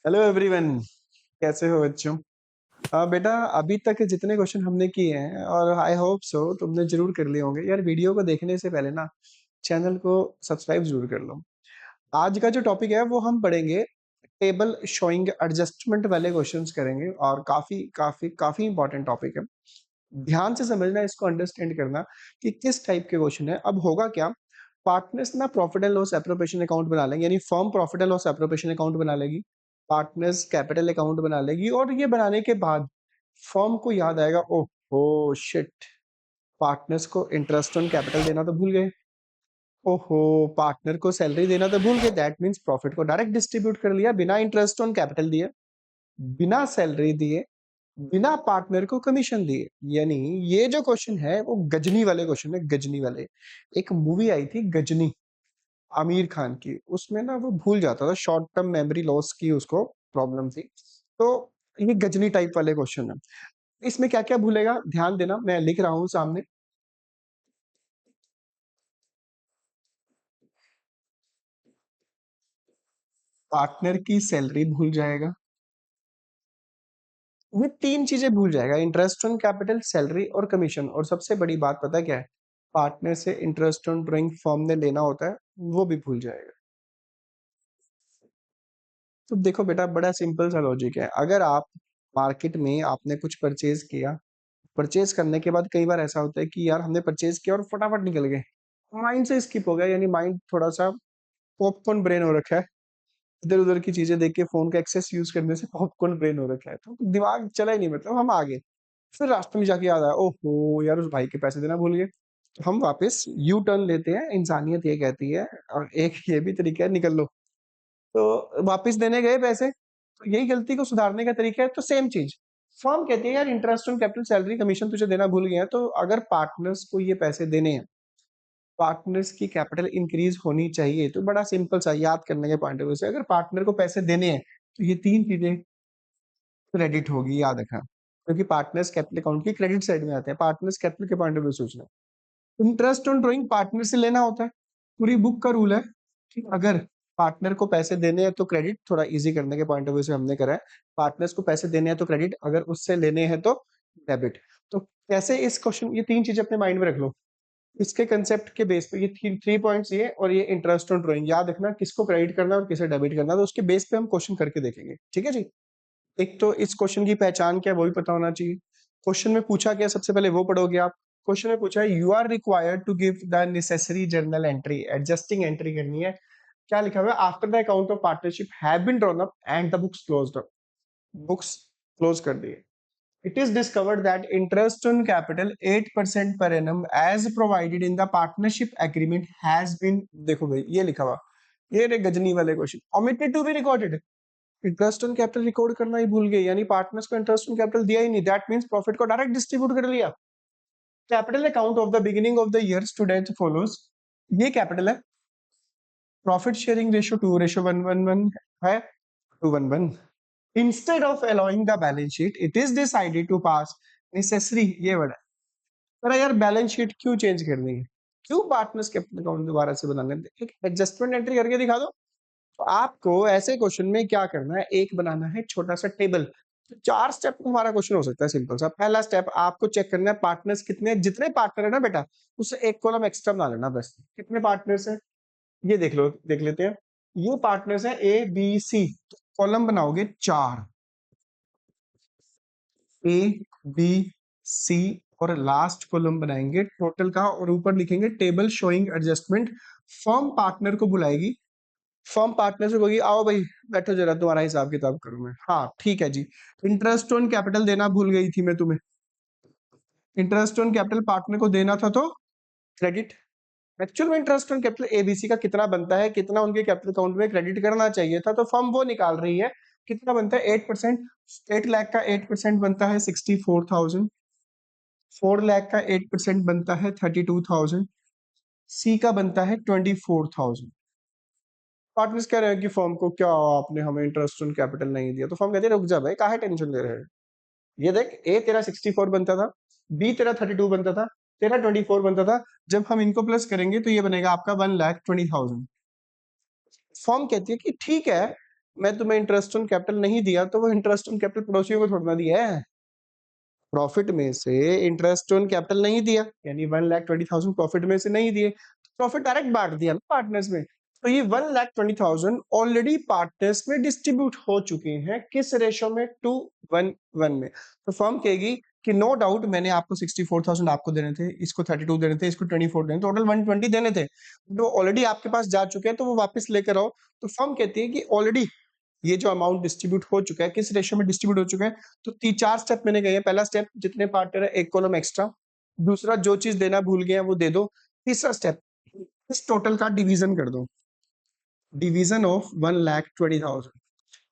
Hello everyone. कैसे हो बच्चों? बेटा, अभी तक जितने क्वेश्चन हमने किए हैं और आई होप सो तुमने जरूर कर लिए होंगे। यार, वीडियो को देखने से पहले ना चैनल को सब्सक्राइब जरूर कर लो। आज का जो टॉपिक है वो हम पढ़ेंगे, टेबल शोइंग एडजस्टमेंट वाले क्वेश्चंस करेंगे और काफी काफी काफी इंपॉर्टेंट टॉपिक है। ध्यान से समझना, इसको अंडरस्टैंड करना कि किस टाइप के क्वेश्चन है। अब होगा क्या, पार्टनर्स ना profit and loss appropriation account बना लेंगे, यानी firm profit and loss appropriation account बना लेगी, पार्टनर्स कैपिटल अकाउंट बना लेगी, और ये बनाने के बाद फर्म को याद आएगा, ओहो शिट, पार्टनर्स को इंटरेस्ट ऑन कैपिटल देना तो भूल गए, ओहो पार्टनर को सैलरी देना तो भूल गए। दैट मीन्स प्रॉफिट को डायरेक्ट डिस्ट्रीब्यूट कर लिया बिना इंटरेस्ट ऑन कैपिटल दिए, बिना सैलरी दिए, बिना पार्टनर को कमीशन दिए। यानी ये जो क्वेश्चन है वो गजनी वाले क्वेश्चन है, गजनी वाले। एक मूवी आई थी गजनी, आमिर खान की, उसमें ना वो भूल जाता था, शॉर्ट टर्म मेमोरी लॉस की उसको प्रॉब्लम थी। तो ये गजनी टाइप वाले क्वेश्चन है। इसमें क्या क्या भूलेगा, ध्यान देना, मैं लिख रहा हूं सामने। पार्टनर की सैलरी भूल जाएगा, ये तीन चीजें भूल जाएगा, इंटरेस्ट ऑन कैपिटल, सैलरी और कमीशन। और सबसे बड़ी बात पता क्या है, पार्टनर से इंटरेस्ट ऑन ड्राइंग फॉर्म ने लेना होता है, वो भी भूल जाएगा। तो देखो बेटा, बड़ा सिंपल सा लॉजिक है। अगर आप मार्केट में आपने कुछ परचेज किया, परचेज करने के बाद कई बार ऐसा होता है कि यार हमने परचेज किया और फटाफट निकल गए, माइंड से स्किप हो गया, यानी माइंड थोड़ा सा पॉपकॉर्न ब्रेन हो रखा है, इधर उधर की चीजें देख के फोन का एक्सेस यूज करने से पॉपकॉर्न ब्रेन हो रखा है, तो दिमाग चला ही नहीं, मतलब हम आगे। फिर रास्ते में जाके याद आया, ओहो यार उस भाई के पैसे देना भूल गए, तो हम वापस यू टर्न लेते हैं, इंसानियत ये कहती है। और एक ये भी तरीका है, निकल लो, तो वापस देने गए पैसे, तो यही गलती को सुधारने का तरीका है। तो सेम चीज फर्म कहती है, यार interest on capital, salary, commission तुझे देना भूल गया है, तो अगर पार्टनर्स को ये पैसे देने हैं, पार्टनर्स की कैपिटल इंक्रीज होनी चाहिए। तो बड़ा सिंपल सा याद करने के पॉइंट ऑफ व्यू से, अगर पार्टनर को पैसे देने हैं तो ये तीन चीजें क्रेडिट होगी, याद रखना, क्योंकि पार्टनर्स कैपिटल अकाउंट की क्रेडिट साइड में आते हैं। पार्टनर्स कैपिटल के पॉइंट ऑफ व्यू सोचना, इंटरेस्ट ऑन ड्राइंग पार्टनर से लेना होता है, पूरी बुक का रूल है। ठीक, अगर पार्टनर को पैसे देने हैं तो क्रेडिट, थोड़ा इजी करने के पॉइंट ऑफ व्यू से हमने करा है, पार्टनर्स को पैसे देने हैं तो क्रेडिट, अगर उससे लेने हैं तो डेबिट। तो कैसे इस क्वेश्चन, ये तीन चीजें अपने माइंड में रख लो, इसके कंसेप्ट के बेस पे, ये थ्री पॉइंट्स ये, और ये इंटरेस्ट ऑन ड्राइंग, याद रखना किसको क्रेडिट करना है और किसे डेबिट करना है, तो उसके बेस पे हम क्वेश्चन करके देखेंगे। ठीक है जी। एक तो इस क्वेश्चन की पहचान क्या है वो भी पता होना चाहिए। क्वेश्चन में पूछा क्या, सबसे पहले वो पढ़ोगे आप। क्वेश्चन में पूछा है, you are required to give the necessary journal entry, adjusting entry करनी है। क्या लिखा हुआ है, after the account of partnership have been drawn up and the books closed up, books close कर दिए। It is discovered that interest on capital 8% per annum as provided in the partnership agreement has been, देखो भाई ये लिखा हुआ, ये रे गजनी वाले question, omitted to be recorded, interest on capital record करना ही भूल गए, यानी पार्टनर्स को इंटरेस्ट ऑन कैपिटल दिया ही नहीं। दैट मींस प्रॉफिट को डायरेक्ट डिस्ट्रीब्यूट कर लिया। Capital account of the beginning of the year stood as follows, ये कैपिटल है, प्रॉफिट शेयरिंग रेशियो 2:111 है, 2:1. Instead of allowing the balance sheet it is decided to pass necessary, ये word है। अरे यार बैलेंस शीट क्यों चेंज करनी है, क्यों पार्टनर्स कैपिटल अकाउंट दोबारा से बनाने, एक एडजस्टमेंट एंट्री करके दिखा दो। तो आपको ऐसे क्वेश्चन में क्या करना है, एक बनाना है छोटा सा टेबल। तो चार स्टेप हमारा क्वेश्चन हो सकता है सिंपल सा। पहला स्टेप, आपको चेक करना है पार्टनर्स कितने हैं, जितने पार्टनर है ना बेटा, उससे एक कॉलम एक्स्ट्रा बना लेना बस। कितने पार्टनर्स हैं ये देख लो, देख लेते हैं। ये पार्टनर्स है ए बी सी, तो कॉलम बनाओगे चार, ए बी सी, और लास्ट कॉलम बनाएंगे टोटल का, और ऊपर लिखेंगे table showing adjustment. Firm partner को बुलाएगी, फर्म पार्टनर से बोलेगी आओ भाई बैठो जरा तुम्हारा हिसाब किताब करूं मैं, हाँ ठीक है जी। इंटरेस्ट ऑन कैपिटल देना भूल गई थी मैं तुम्हें, इंटरेस्ट ऑन कैपिटल पार्टनर को देना था तो क्रेडिट। एक्चुअल में इंटरेस्ट ऑन कैपिटल एबीसी का कितना बनता है, कितना उनके कैपिटल अकाउंट में क्रेडिट करना चाहिए था, तो फर्म वो निकाल रही है, कितना बनता है 8%, 8 लाख का 8% बनता है 64,000, 4 लाख का 8% बनता है 32,000, सी का बनता है 24,000। पार्टनर्स कह रहे हैं कि फर्म को, क्या आपने हमें इंटरेस्ट ऑन कैपिटल नहीं दिया, तो फर्म कहते हैं रुक जा भाई, काहे टेंशन ले रहे हैं, ये देख ए तेरा 64 बनता था, बी तेरा 32 बनता था, तेरा 24 बनता था, जब हम इनको प्लस करेंगे तो ये बनेगा आपका 1,20,000। फर्म कहती है कि ठीक है, मैं तुम्हें इंटरेस्ट ऑन कैपिटल नहीं दिया तो वो इंटरेस्ट ऑन कैपिटल पड़ोसियों को थोड़ा दिया है। प्रॉफिट में से इंटरेस्ट ऑन कैपिटल नहीं दिया, यानी 1,20,000 प्रॉफिट में से नहीं दिए, प्रॉफिट डायरेक्ट बांट दिया ना पार्टनर्स में। तो ये 1,20,000 ऑलरेडी पार्टनर्स में डिस्ट्रीब्यूट हो चुके हैं, किस रेशो में? 2:1 में। तो फर्म कहेगी कि नो डाउट मैंने आपको 64,000 आपको देने थे, इसको 32 देने थे, इसको 24 देने थे, टोटल 120 देने थे, तो ऑलरेडी आपके पास जा चुके हैं, तो वो वापस लेकर आओ। तो फर्म कहती है कि ऑलरेडी ये जो अमाउंट डिस्ट्रीब्यूट हो चुका है, किस रेशियो में डिस्ट्रीब्यूट हो चुका है? तो 4 स्टेप मैंने कहे हैं। पहला स्टेप, जितने पार्टनर है एक कॉलम एक्स्ट्रा। दूसरा, जो चीज देना भूल गए वो दे दो। तीसरा स्टेप, इस टोटल का डिवीजन कर दो, डिवीजन ऑफ 1,20,000।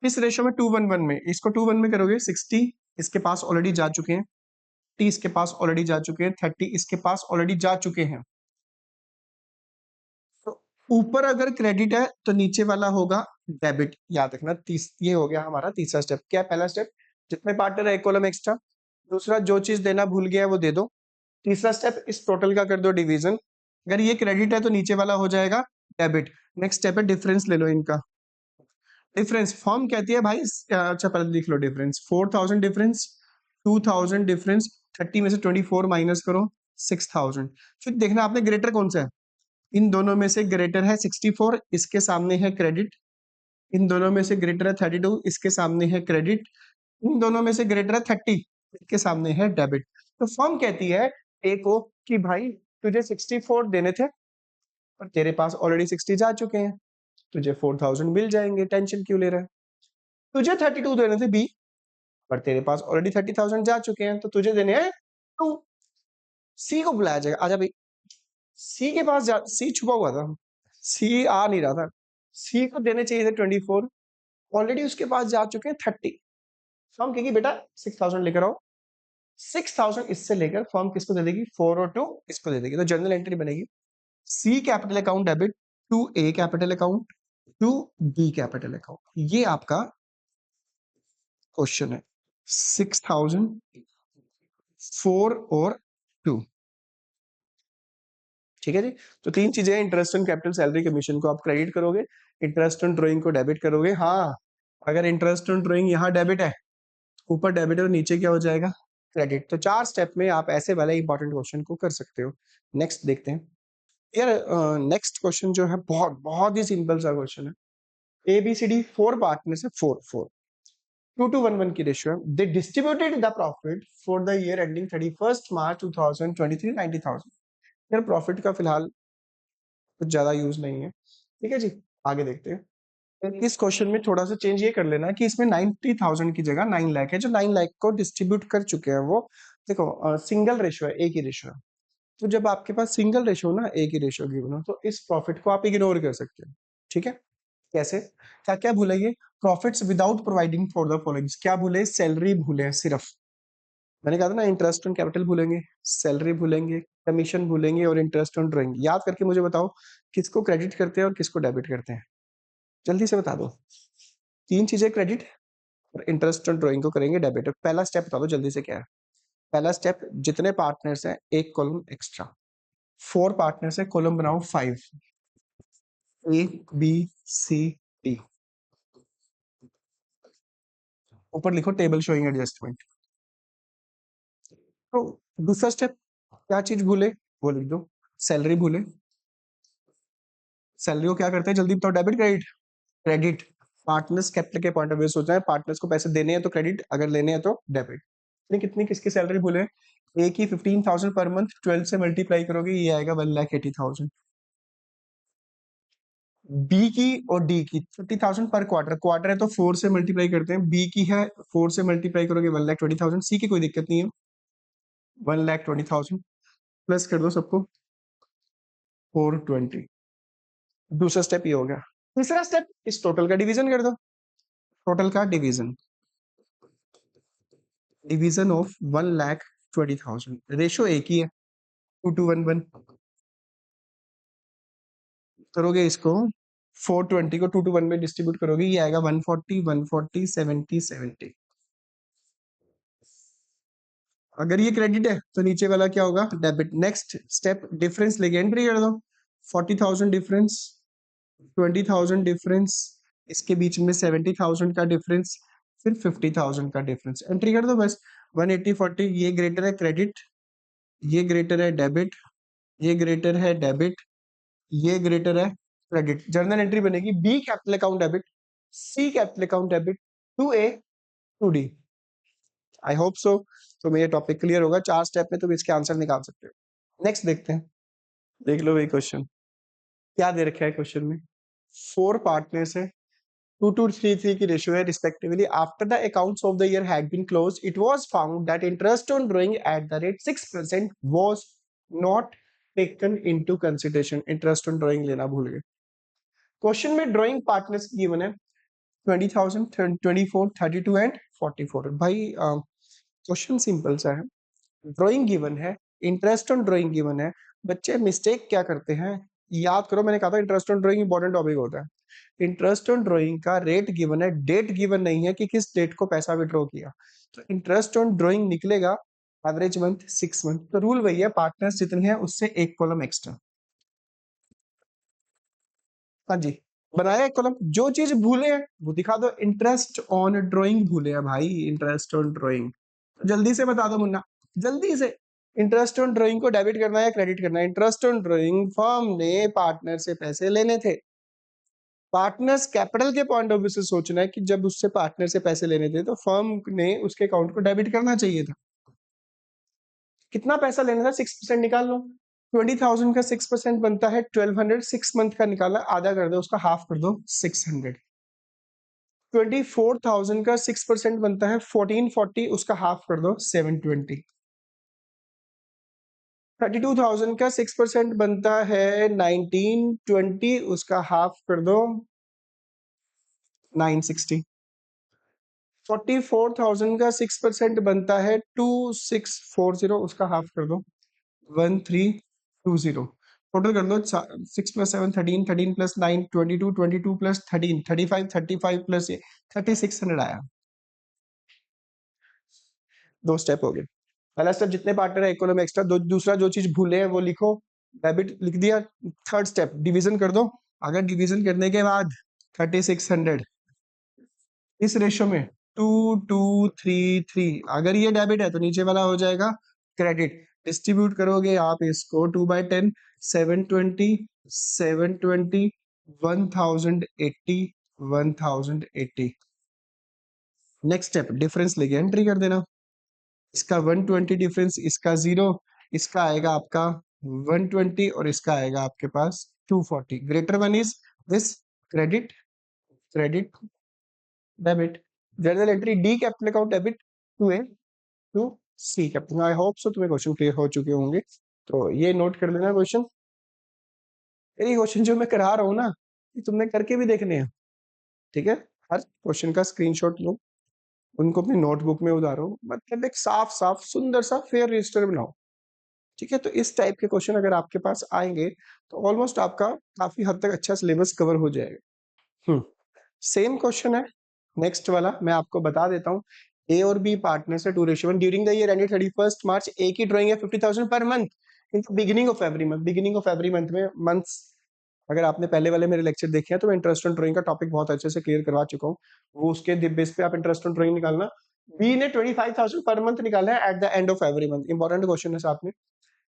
इस रेशियो में 2:1 में, इसको 2:1 में करोगे 60 इसके पास ऑलरेडी जा चुके हैं, 30 इसके पास ऑलरेडी जा चुके हैं, 30 इसके पास ऑलरेडी जा चुके हैं। तो ऊपर अगर क्रेडिट है तो नीचे वाला होगा डेबिट, याद रखना। ये हो गया हमारा तीसरा स्टेप। क्या पहला स्टेप? जितने पार्टनर है एक कॉलम एक्स्ट्रा। दूसरा, जो चीज देना भूल गया है वो दे दो। तीसरा स्टेप, इस टोटल का कर दो डिवीजन। अगर ये क्रेडिट है तो नीचे वाला हो जाएगा डेबिट। नेक्स्ट स्टेप है डिफरेंस ले लो इनका। डिफरेंस फॉर्म कहती है भाई, अच्छा पहले लिख लो डिफरेंस। 4,000 डिफरेंस, 2,000 डिफरेंस, 30 में से 24 माइनस करो, 6,000। फिर देखना आपने ग्रेटर कौन सा है। इन दोनों में से ग्रेटर है 64, इसके सामने है क्रेडिट। इन दोनों में से ग्रेटर है 32, इसके सामने है क्रेडिट। इन दोनों में से ग्रेटर है 30, इसके सामने है डेबिट। तो फर्म कहती है ए को कि भाई तुझे 64 देने थे और तेरे पास ऑलरेडी 60 जा चुके हैं, तुझे 4,000 मिल जाएंगे, टेंशन क्यों ले रहा है। तुझे 32 देने थे बी, पर तेरे पास ऑलरेडी 30,000 जा चुके हैं, तो तुझे देने हैं 2। सी को बुलाया जाएगा, आजा भाई। सी के पास सी छुपा हुआ था, सी आ नहीं रहा था। सी को देने चाहिए थे 24, ऑलरेडी उसके पास जा चुके हैं 30। फर्म कहेगी बेटा 6,000 लेकर आओ। 6,000 इससे लेकर फर्म किसको दे देगी? 4 और 2 इसको दे देगी। तो जनरल एंट्री बनेगी C capital account debit to A capital account to B capital account. ये आपका क्वेश्चन है। 6,000, 4 और 2। ठीक है जी। तो 3 चीजें, interest on capital, salary, commission को आप क्रेडिट करोगे, इंटरेस्ट ऑन ड्रॉइंग को डेबिट करोगे। हाँ, अगर इंटरेस्ट ऑन ड्रॉइंग यहाँ डेबिट है, ऊपर डेबिट है, और नीचे क्या हो जाएगा? क्रेडिट। तो 4 स्टेप में आप ऐसे वाले इंपॉर्टेंट क्वेश्चन को कर सकते हो। नेक्स्ट देखते हैं यार। नेक्स्ट क्वेश्चन जो है बहुत बहुत ही सिंपल सा क्वेश्चन है। A B C D 4 partners है, 4 2:1 की रेशियो है। They distributed the profit for the year ending 31 March 2023 90,000। यार प्रॉफिट का फिलहाल कुछ ज्यादा यूज नहीं है, ठीक है जी। आगे देखते हैं। इस क्वेश्चन में थोड़ा सा चेंज ये कर लेना कि इसमें 90,000 की जगह 9 लाख है, जो 9 लाख को डिस्ट्रीब्यूट कर चुके हैं वो। देखो सिंगल रेशियो है, एक ही रेशियो है। तो जब आपके पास सिंगल रेशियो ना, एक ही रेशियो गिवन हो, तो इस प्रॉफिट को आप इग्नोर कर सकते हो। ठीक है, कैसे? क्या क्या भूलेंगे? Profits without providing for the following. क्या भूले? सैलरी भूले सिर्फ। मैंने कहा था ना, इंटरेस्ट ऑन कैपिटल भूलेंगे, सैलरी भूलेंगे, कमीशन भूलेंगे, और इंटरेस्ट ऑन ड्राइंग। याद करके मुझे बताओ किसको क्रेडिट करते हैं और किसको डेबिट करते हैं, जल्दी से बता दो। 3 चीजें क्रेडिट और इंटरेस्ट ऑन ड्राइंग को करेंगे डेबिट। पहला स्टेप बता दो जल्दी से क्या है। पहला स्टेप, जितने पार्टनर्स हैं एक कॉलम एक्स्ट्रा। 4 पार्टनर्स है, कॉलम बनाओ 5, ए बी सी डी। ऊपर लिखो टेबल शोइंग एडजस्टमेंट। तो दूसरा स्टेप, क्या चीज भूले वो लिख दो। सैलरी भूले। सैलरी को क्या करते हैं जल्दी बताओ? Debit credit? Credit. Partners capital के पॉइंट ऑफ व्यू सोचना है, पार्टनर्स को पैसे देने हैं तो क्रेडिट, अगर लेने हैं तो डेबिट। कितनी किसकी सैलरी भूले? ए की 15,000 पर मंथ, 12 से मल्टीप्लाई करोगे ये आएगा 1,80,000। बी की और डी की 30,000 पर क्वार्टर, क्वार्टर है तो 4 से मल्टीप्लाई करते हैं। बी की है 4 से मल्टीप्लाई करोगे 1,20,000। सी की कोई दिक्कत नहीं है, 1,20,000 प्लस कर दो सबको 420। दूसरा स्टेप ये हो गया। तीसरा स्टेप, इस टोटल का डिवीजन कर दो। टोटल का डिवीजन, डिवीजन ऑफ 1,20,000। रेशो एक ही है, 2:1 करोगे इसको। 420 को 2:1 में डिस्ट्रीब्यूट करोगे, ये आएगा 140 140 70 70। अगर ये क्रेडिट है तो नीचे वाला क्या होगा? डेबिट। नेक्स्ट स्टेप, डिफरेंस लेके एंट्री कर दो। 40,000 डिफरेंस, 20,000 डिफरेंस, इसके बीच में 70,000 का डिफरेंस, फिर 50,000 का डिफरेंस, एंट्री कर दो बस। 180 40, ये ग्रेटर है क्रेडिट, ये ग्रेटर है डेबिट, ये ग्रेटर है डेबिट, ये ग्रेटर है क्रेडिट। जर्नल एंट्री बनेगी B capital account debit, C capital account debit, to A to D. I hope so तुम्हें ये टॉपिक क्लियर होगा। 4 स्टेप में तुम इसके आंसर निकाल सकते हो। नेक्स्ट देखते हैं, देख लो भाई क्वेश्चन क्या दे रखा है क्वेश्चन में। 4 पार्टनर्स है, 2:3 की रेशियो है respectively. After the accounts of the year had been closed, it was found that interest on drawing at the rate 6% was not taken into consideration. Interest on drawing लेना भूल गए। Question में drawing partners given है 20,000, 24, 32 and 44। भाई question simple सा है, drawing given है, interest on drawing given है। बच्चे मिस्टेक क्या करते हैं, याद करो मैंने कहा था interest on drawing important topic होता है। इंटरेस्ट ऑन ड्राइंग का रेट गिवन है, डेट गिवन नहीं है कि किस डेट को पैसा विड्रॉ किया। तो इंटरेस्ट ऑन ड्राइंग निकलेगा एवरेज मंथ 6 मंथ। तो रूल वही है, पार्टनर्स जितने हैं उससे एक कॉलम एक्स्ट्रा। हाँ जी, बनाया एक कॉलम। जो चीज भूले हैं वो दिखा दो। इंटरेस्ट ऑन ड्राइंग भूले हैं भाई, इंटरेस्ट ऑन ड्राइंग जल्दी से बता दो मुन्ना, जल्दी से। इंटरेस्ट ऑन ड्राइंग को डेबिट करना है या क्रेडिट करना है? इंटरेस्ट ऑन ड्राइंग फर्म ने पार्टनर से पैसे लेने थे। पार्टनर्स कैपिटल के पॉइंट ऑफ व्यू से सोचना है कि जब उससे पार्टनर से पैसे लेने थे तो फर्म ने उसके अकाउंट को डेबिट करना चाहिए था। कितना पैसा लेना था? 6% निकाल लो। 20,000 का 6% बनता है 1200। 6 मंथ का निकाला, आधा कर दो, उसका हाफ कर दो 600। 24,000 का 6% बनता है 1440, उसका हाफ कर दो 720। 32,000 का 6% बनता है 1920, उसका हाफ कर दो 960। 44,000 का 6% बनता है 2640, उसका हाफ कर दो 1320। टोटल कर दो 6 + 7 13, 13 + 9 22, 22 + 13 35, 35 प्लस 3600 आया। 2 स्टेप हो गए। पहला स्टेप जितने पार्टनर है एक कॉलम एक्स्ट्रा। दूसरा जो चीज भूले हैं वो लिखो, डेबिट लिख दिया। थर्ड स्टेप डिवीजन कर दो। अगर डिवीजन करने के बाद 3600 इस रेशियो में 2233, अगर ये डेबिट है तो नीचे वाला हो जाएगा क्रेडिट। डिस्ट्रीब्यूट करोगे आप इसको 2/10, 720, 720, 1080, 1080। नेक्स्ट स्टेप डिफरेंस लेके एंट्री कर देना। इसका 120 डिफरेंस, इसका 0, इसका आएगा आपका 120 और इसका आएगा आपके पास 240। Greater one is this, credit credit debit. Journal entry D capital account debit to A to C capital. I hope so तुम्हें क्वेश्चन क्लियर हो चुके होंगे, तो ये नोट कर लेना क्वेश्चन। ये क्वेश्चन जो मैं करा रहा हूँ ना, ये तुमने करके भी देखने हैं, ठीक है? हर क्वेश्चन का स्क्रीनशॉट लो, उनको अपनी नोटबुक में उतारो, मतलब एक साफ साफ सुंदर सा फेयर रजिस्टर बनाओ, ठीक है? तो इस टाइप के क्वेश्चन अगर आपके पास आएंगे तो ऑलमोस्ट आपका काफी हद तक अच्छा सिलेबस कवर हो जाएगा। सेम क्वेश्चन है नेक्स्ट वाला, मैं आपको बता देता हूँ। ए और बी पार्टनर्स है 2:1 ड्यूरिंग द ईयर एंडेड 31 मार्च। ए की ड्राइंग है 50,000 per month in beginning of every month. Beginning of every month में मंथ्स, अगर आपने पहले वाले मेरे लेक्चर देखे हैं तो मैं इंटरेस्ट ऑन ड्राइंग का टॉपिक बहुत अच्छे से क्लियर करवा चुका हूँ, वो उसके बेस पे आप इंटरेस्ट ऑन ड्राइंग निकालना। बी ने 25,000 पर मंथ निकाला है at the end of every month. Important question है साथ में।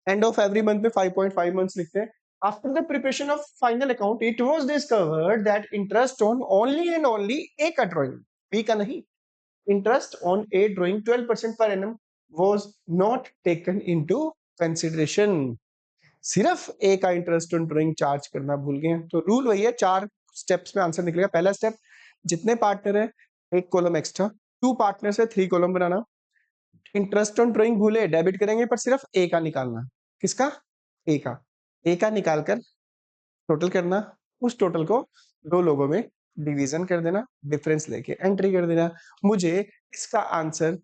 एंड ऑफ एवरी मंथ में 5.5 मंथ्स लिखते हैं। After the preparation of final account it was discovered that interest on only and only A का drawing, B का नहीं, interest on A drawing 12% per annum was not taken into consideration. सिर्फ ए का interest on drawing charge करना भूल गए हैं। तो रूल वही है, 4 स्टेप्स में आंसर निकलेगा। पहला स्टेप, जितने पार्टनर है एक कॉलम एक्स्ट्रा, 2 पार्टनर है 3 column banana. Interest on drawing भूले, डेबिट करेंगे पर सिर्फ ए का निकालना। किसका? ए का। ए का निकालकर टोटल करना, उस टोटल को 2 लोगों में डिवीजन कर देना, डिफरेंस लेके एंट्री कर देना। मुझे इसका आंसर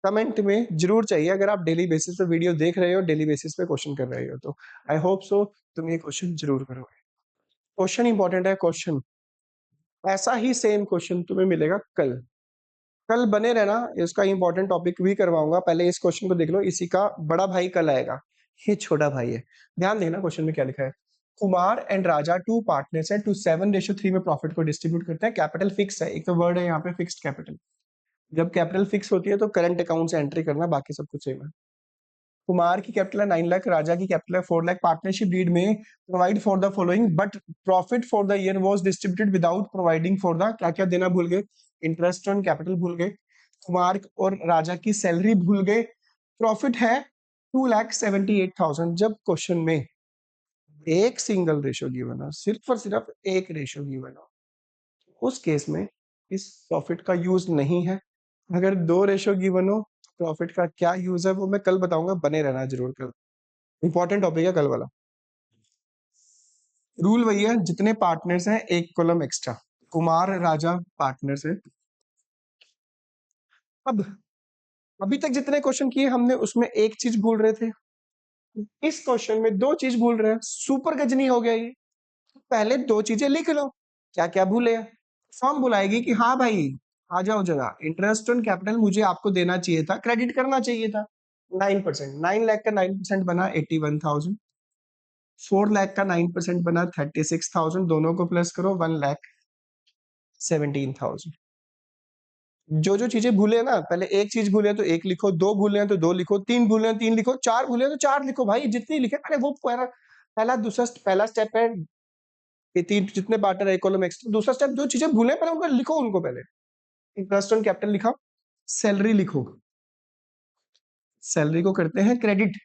कमेंट में जरूर चाहिए, अगर आप डेली बेसिस पे वीडियो देख रहे हो, डेली बेसिस पे क्वेश्चन कर रहे हो तो। आई होप सो तुम ये क्वेश्चन जरूर करोगे। क्वेश्चन इंपॉर्टेंट है। क्वेश्चन ऐसा ही सेम क्वेश्चन तुम्हें मिलेगा कल। कल बने रहना, इसका इंपॉर्टेंट टॉपिक भी करवाऊंगा। पहले इस क्वेश्चन को देख लो, इसी का बड़ा भाई कल आएगा, ये छोटा भाई है। ध्यान देना क्वेश्चन में क्या लिखा है। कुमार एंड राजा 2 पार्टनर्स हैं, टू 7:3 में प्रॉफिट को डिस्ट्रीब्यूट करते हैं। कैपिटल फिक्स है, एक तो वर्ड है यहाँ पे फिक्स्ड कैपिटल। जब कैपिटल फिक्स होती है तो करंट अकाउंट से एंट्री करना, बाकी सब कुछ सेम है। कुमार की कैपिटल है 9 लाख, राजा की कैपिटल है 4 लाख। पार्टनरशिप डीड में provide for the following but profit for the year was distributed without providing for the, क्या क्या देना भूल गए, इंटरेस्ट ऑन कैपिटल भूल गए, कुमार और राजा की सैलरी भूल गए। प्रॉफिट है 2,78,000। जब क्वेश्चन में एक सिंगल रेशो गिवन हो, सिर्फ और सिर्फ एक रेशो गिवन हो, उस केस में इस प्रॉफिट का यूज नहीं है। अगर 2 रेशो गिवन हो, प्रॉफिट का क्या यूज है वो मैं कल बताऊंगा, बने रहना जरूर। कल इंपॉर्टेंट टॉपिक है कल वाला। रूल वही है, जितने पार्टनर्स हैं एक कॉलम एक्स्ट्रा। कुमार राजा पार्टनर्स है। अब अभी तक जितने क्वेश्चन किए हमने उसमें एक चीज भूल रहे थे, इस क्वेश्चन में 2 चीज भूल रहे हैं। सुपर गजनी हो गया ये। पहले 2 चीजें लिख लो, क्या क्या भूले। फॉर्म बुलाएगी कि हाँ भाई आ जाओ जरा, इंटरेस्ट ऑन कैपिटल मुझे आपको देना चाहिए था, क्रेडिट करना चाहिए था 9%। 9 लाख का 9% बना 81,000, 4 लाख का 9% बना 36,000, दोनों को प्लस करो 1,17,000। जो जो चीजें भूले ना, पहले एक चीज भूले तो एक लिखो, 2 भूले हैं तो 2 लिखो, 3 भूले हैं 3 लिखो, 4 भूले हैं तो 4 लिखो भाई, जितनी लिखे। अरे वो पहला दूसरा पहला स्टेप है, ये 3 जितने पार्टनर है एक कॉलम एक्स्ट्रा। दूसरा स्टेप, जो चीजें भूले पहले उनको लिखो, उनको पहले इंटरेस्ट ऑन कैपिटल लिखा, सैलरी लिखो, सैलरी को करते हैं क्रेडिट।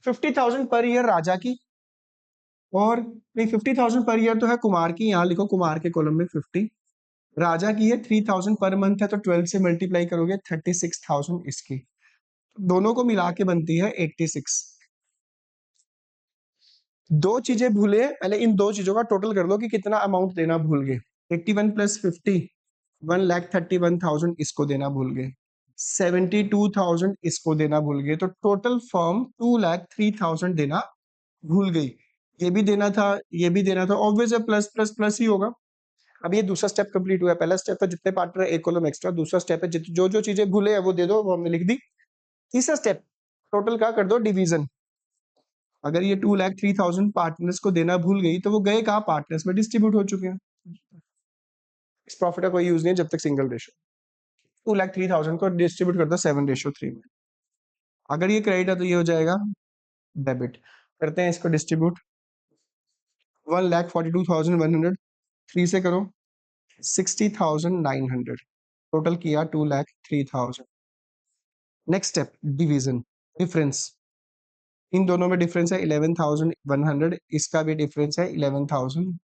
50,000 पर ईयर राजा की, और नहीं 50,000 पर ईयर तो है कुमार की, यहाँ लिखो कुमार के कॉलम में 50। राजा की है 3,000 पर मंथ है, तो 12 से मल्टीप्लाई करोगे 36,000 इसकी, दोनों को मिला के बनती है 86। 2 चीजें भूले, पहले इन 2 चीजों का टोटल कर लो कि कितना अमाउंट देना भूल गए। 81 प्लस 50 1,31,000 इसको देना भूल गए, 72,000 इसको देना भूल गए, तो टोटल फॉर्म 2,03,000 देना भूल गई। ये भी देना था, ये भी देना था, ऑब्वियस है प्लस प्लस प्लस ही होगा। अब ये दूसरा स्टेप कंप्लीट हुआ। पहला स्टेप है जितने पार्टनर एक कॉलम एक्स्ट्रा, दूसरा स्टेप है जो जो चीजें भूले हैं वो दे दो, वो हमने लिख दी। तीसरा स्टेप, टोटल का कर दो डिवीजन। अगर ये 2,03,000 पार्टनर्स को देना भूल गई तो वो गए कहाँ, पार्टनर्स में डिस्ट्रीब्यूट हो चुके हैं। इस प्रॉफिट का कोई यूज नहीं है जब तक सिंगल रेशो। 2,03,000 को डिस्ट्रीब्यूट कर दो 7:3 में। अगर ये क्रेडिट है तो ये हो जाएगा डेबिट। करते हैं इसको डिस्ट्रीब्यूट। 1,42,100, 3 से करो 60,900, टोटल किया 2,03,000। Next step division, difference. इन दोनों में डिफरेंस है 11,100, इसका भी डिफरेंस है 11,000।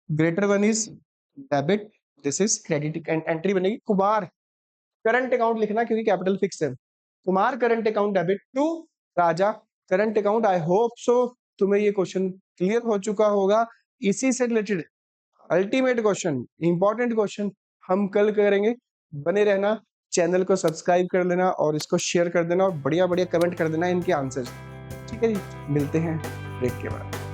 Greater one is debit, this is credit. Entry बनेगी कुमार करंट अकाउंट लिखना क्योंकि कैपिटल फिक्स है। Kumar current account debit to Raja current account. I hope so तुम्हें ये क्वेश्चन क्लियर हो चुका होगा। इसी से related ultimate question, important question हम कल करेंगे। बने रहना, चैनल को सब्सक्राइब कर लेना और इसको शेयर कर देना और बढ़िया बढ़िया कमेंट कर देना इनके आंसर। ठीक है जी, मिलते हैं ब्रेक के बाद।